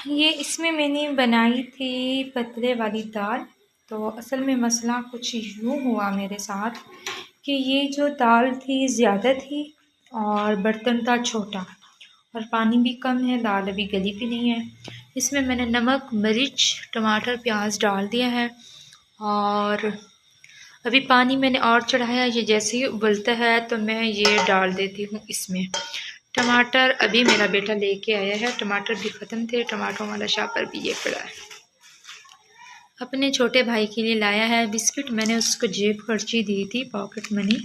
ये इसमें मैंने बनाई थी पतले वाली दाल। तो असल में मसला कुछ यूँ हुआ मेरे साथ कि ये जो दाल थी ज़्यादा थी और बर्तन था छोटा और पानी भी कम है, दाल अभी गली भी नहीं है। इसमें मैंने नमक, मिर्च, टमाटर, प्याज डाल दिया है और अभी पानी मैंने और चढ़ाया। ये जैसे ही उबलता है तो मैं ये डाल देती हूँ इसमें। टमाटर अभी मेरा बेटा लेके आया है, टमाटर भी ख़त्म थे, टमाटरों वाला शापर भी ये पड़ा है। अपने छोटे भाई के लिए लाया है बिस्किट। मैंने उसको जेब खर्ची दी थी, पॉकेट मनी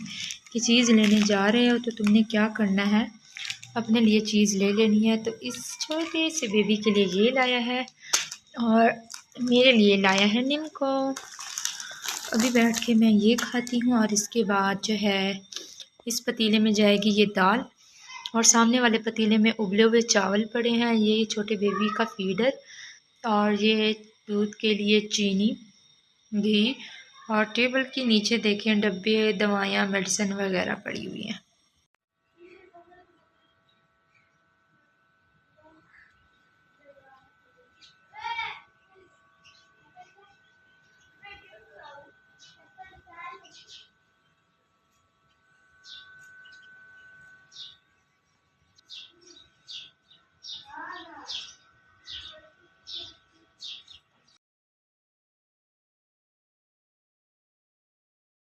की चीज़ लेने जा रहे हो तो तुमने क्या करना है, अपने लिए चीज़ ले लेनी है। तो इस छोटे से बेबी के लिए ये लाया है और मेरे लिए लाया है निम्को। अभी बैठ के मैं ये खाती हूँ और इसके बाद जो है इस पतीले में जाएगी ये दाल और सामने वाले पतीले में उबले हुए चावल पड़े हैं। ये छोटे बेबी का फीडर और ये दूध के लिए चीनी, घी और टेबल के नीचे देखें डब्बे, दवाइयाँ, मेडिसिन वगैरह पड़ी हुई हैं।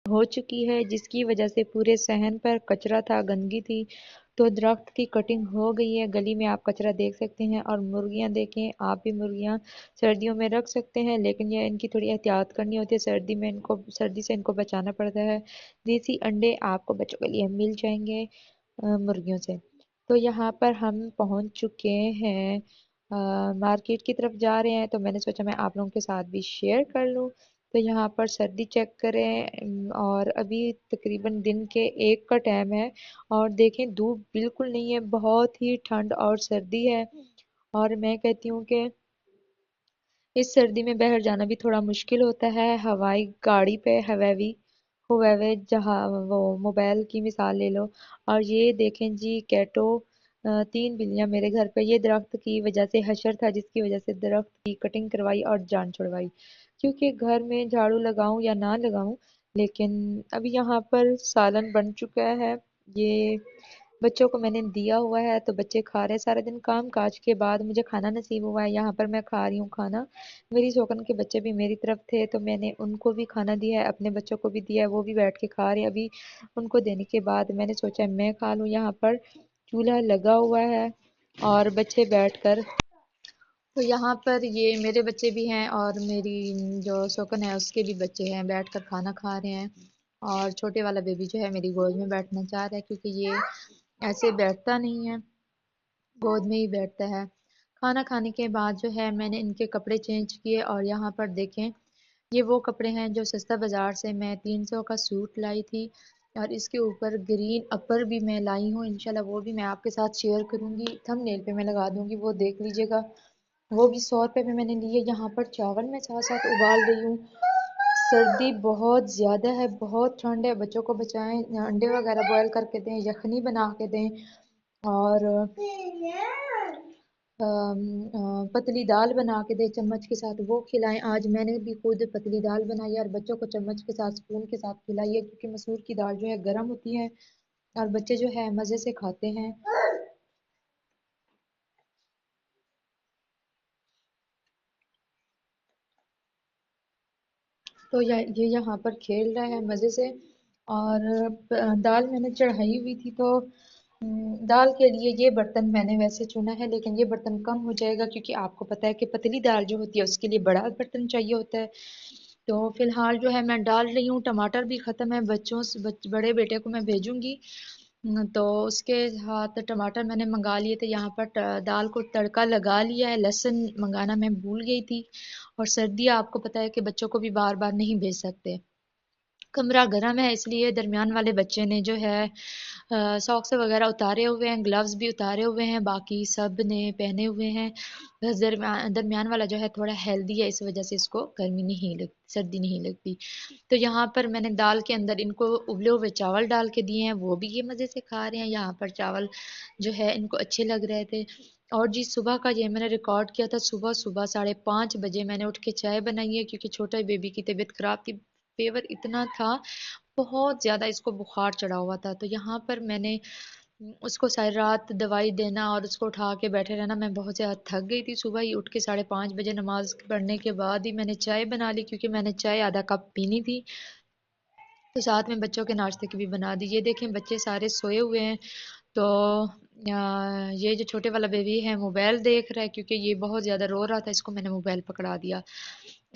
हो चुकी है जिसकी वजह से पूरे सहन पर कचरा था, गंदगी थी। तो दरख्त की कटिंग हो गई है, गली में आप कचरा देख सकते हैं। और मुर्गियां देखें, आप भी मुर्गियां सर्दियों में रख सकते हैं, लेकिन यह इनकी थोड़ी एहतियात करनी होती है। सर्दी से इनको बचाना पड़ता है। देसी अंडे आपको बच्चों के लिए मिल जाएंगे मुर्गियों से। तो यहाँ पर हम पहुंच चुके हैं, मार्केट की तरफ जा रहे हैं, तो मैंने सोचा मैं आप लोगों के साथ भी शेयर कर लूं। तो यहाँ पर सर्दी चेक करें, और अभी तकरीबन दिन के 1 का टाइम है और देखें धूप बिल्कुल नहीं है, बहुत ही ठंड और सर्दी है। और मैं कहती हूँ कि इस सर्दी में बाहर जाना भी थोड़ा मुश्किल होता है। हवाई गाड़ी पे हवावी हुएवे, जहाँ वो मोबाइल की मिसाल ले लो। और ये देखें जी कैटो, 3 बिल्लियां मेरे घर पे। ये दरख्त की वजह से हशर था, जिसकी वजह से दरख्त की कटिंग करवाई और जान छुड़वाई। क्योंकि घर में झाड़ू लगाऊं या ना लगाऊं, लेकिन अभी यहाँ पर सालन बन चुका है। ये बच्चों को मैंने दिया हुआ है तो बच्चे खा रहे हैं। सारे दिन काम काज के बाद मुझे खाना नसीब हुआ है, यहाँ पर मैं खा रही हूँ खाना। मेरी शौकन के बच्चे भी मेरी तरफ थे तो मैंने उनको भी खाना दिया है, अपने बच्चों को भी दिया है, वो भी बैठ के खा रहे हैं। अभी उनको देने के बाद मैंने सोचा मैं खा लूँ। यहाँ पर चूल्हा लगा हुआ है और बच्चे बैठकर, तो यहाँ पर ये मेरे बच्चे भी हैं और मेरी जो शौकन है उसके भी बच्चे हैं, बैठकर खाना खा रहे हैं। और छोटे वाला बेबी जो है मेरी गोद में बैठना चाह रहा है, क्योंकि ये ऐसे बैठता नहीं है, गोद में ही बैठता है। खाना खाने के बाद जो है मैंने इनके कपड़े चेंज किए और यहाँ पर देखें ये वो कपड़े हैं जो सस्ता बाजार से मैं 300 का सूट लाई थी। और इसके ऊपर ग्रीन अपर भी मैं लाई हूँ, इंशाल्लाह वो भी मैं आपके साथ शेयर करूंगी, थंबनेल पे मैं लगा दूंगी, वो देख लीजिएगा। वो भी 100 रुपए में मैंने लिए। यहाँ पर चावल मैं साथ साथ उबाल रही हूँ। सर्दी बहुत ज़्यादा है, बहुत ठंड है, बच्चों को बचाएं, अंडे वगैरह बॉयल करके दें, यखनी बना के दें और पतली दाल बना के दे चम्मच के साथ, वो खिलाएं। आज मैंने भी खुद पतली दाल बनाई है और बच्चों को चम्मच के साथ, स्पून के साथ खिलाई है, क्योंकि मसूर की दाल जो है गर्म होती है और बच्चे जो है मज़े से खाते हैं। तो ये यहाँ पर खेल रहा है मज़े से। और दाल मैंने चढ़ाई हुई थी, तो दाल के लिए ये बर्तन मैंने वैसे चुना है, लेकिन ये बर्तन कम हो जाएगा, क्योंकि आपको पता है कि पतली दाल जो होती है उसके लिए बड़ा बर्तन चाहिए होता है। तो फिलहाल जो है मैं डाल रही हूँ। टमाटर भी ख़त्म है, बड़े बेटे को मैं भेजूंगी। तो उसके साथ टमाटर मैंने मंगा लिए थे। यहाँ पर दाल को तड़का लगा लिया है, लहसुन मंगाना मैं भूल गई थी। और सर्दी आपको पता है कि बच्चों को भी बार बार नहीं भेज सकते। कमरा गर्म है, इसलिए दरमियान वाले बच्चे ने जो है सॉक्स वगैरह उतारे हुए हैं, ग्लव्स भी उतारे हुए हैं, बाकी सब ने पहने हुए हैं। बस दरमियान वाला जो है थोड़ा हेल्दी है, इस वजह से इसको गर्मी नहीं लगती, सर्दी नहीं लगती। तो यहाँ पर मैंने दाल के अंदर इनको उबले हुए चावल डाल के दिए हैं, वो भी ये मज़े से खा रहे हैं। यहाँ पर चावल जो है इनको अच्छे लग रहे थे। और जी सुबह का ये मैंने रिकॉर्ड किया था। सुबह सुबह 5:30 बजे मैंने उठ के चाय बनाई है, क्योंकि छोटा बेबी की तबीयत खराब थी। फेवर इतना था, बहुत ज़्यादा इसको बुखार चढ़ा हुआ था। तो यहाँ पर मैंने उसको सारी रात दवाई देना और उसको उठा के बैठे रहना, मैं बहुत ज़्यादा थक गई थी। सुबह ही उठ के 5:30 बजे नमाज पढ़ने के बाद ही मैंने चाय बना ली, क्योंकि मैंने चाय आधा कप पीनी थी। तो साथ में बच्चों के नाश्ते की भी बना दी। ये देखें बच्चे सारे सोए हुए हैं। तो ये जो छोटे वाला बेबी है मोबाइल देख रहा है, क्योंकि ये बहुत ज़्यादा रो रहा था, इसको मैंने मोबाइल पकड़ा दिया।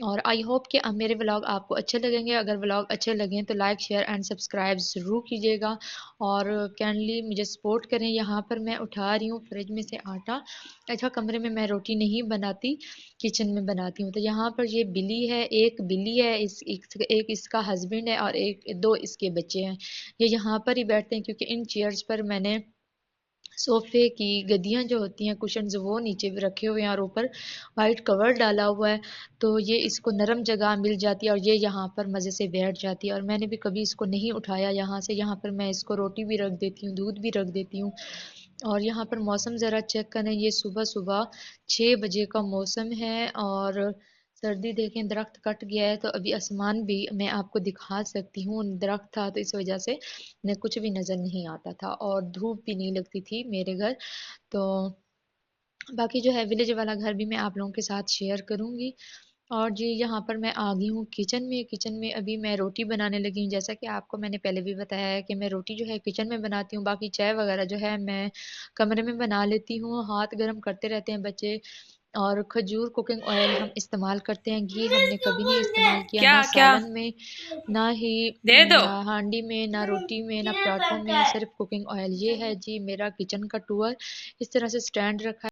और आई होप कि अब मेरे व्लॉग आपको अच्छे लगेंगे। अगर व्लॉग अच्छे लगें तो लाइक शेयर एंड सब्सक्राइब ज़रूर कीजिएगा, और काइंडली मुझे सपोर्ट करें। यहाँ पर मैं उठा रही हूँ फ्रिज में से आटा। अच्छा, कमरे में मैं रोटी नहीं बनाती, किचन में बनाती हूँ। तो यहाँ पर ये बिल्ली है, एक बिल्ली है, एक इसका हस्बैंड है और एक दो इसके बच्चे हैं। ये यहाँ पर ही बैठते हैं, क्योंकि इन चेयर्स पर मैंने सोफे की गद्दियाँ जो होती हैं, कुशन्स, वो नीचे भी रखे हुए हैं और ऊपर वाइट कवर डाला हुआ है। तो ये इसको नरम जगह मिल जाती है और ये यहाँ पर मज़े से बैठ जाती है। और मैंने भी कभी इसको नहीं उठाया यहाँ से। यहाँ पर मैं इसको रोटी भी रख देती हूँ, दूध भी रख देती हूँ। और यहाँ पर मौसम ज़रा चेक करें, ये सुबह सुबह 6 बजे का मौसम है। और सर्दी देखें, दरख्त कट गया है, तो अभी आसमान भी मैं आपको दिखा सकती हूँ। दरख्त था तो इस वजह से ने कुछ भी नज़र नहीं आता था, और धूप भी नहीं लगती थी मेरे घर। तो बाकी जो है विलेज वाला घर भी मैं आप लोगों के साथ शेयर करूँगी। और जी यहाँ पर मैं आ गई हूँ किचन में। किचन में अभी मैं रोटी बनाने लगी हूँ। जैसा कि आपको मैंने पहले भी बताया है कि मैं रोटी जो है किचन में बनाती हूँ, बाकी चाय वगैरह जो है मैं कमरे में बना लेती हूँ। हाथ गर्म करते रहते हैं बच्चे। और खजूर कुकिंग ऑयल हम इस्तेमाल करते हैं, घी हमने कभी नहीं इस्तेमाल किया, क्या ना क्या सालन में, ना ही दे दो। हांडी में, ना रोटी में, ना पराठों में, सिर्फ कुकिंग ऑयल। ये है जी मेरा किचन का टूर। इस तरह से स्टैंड रखा है।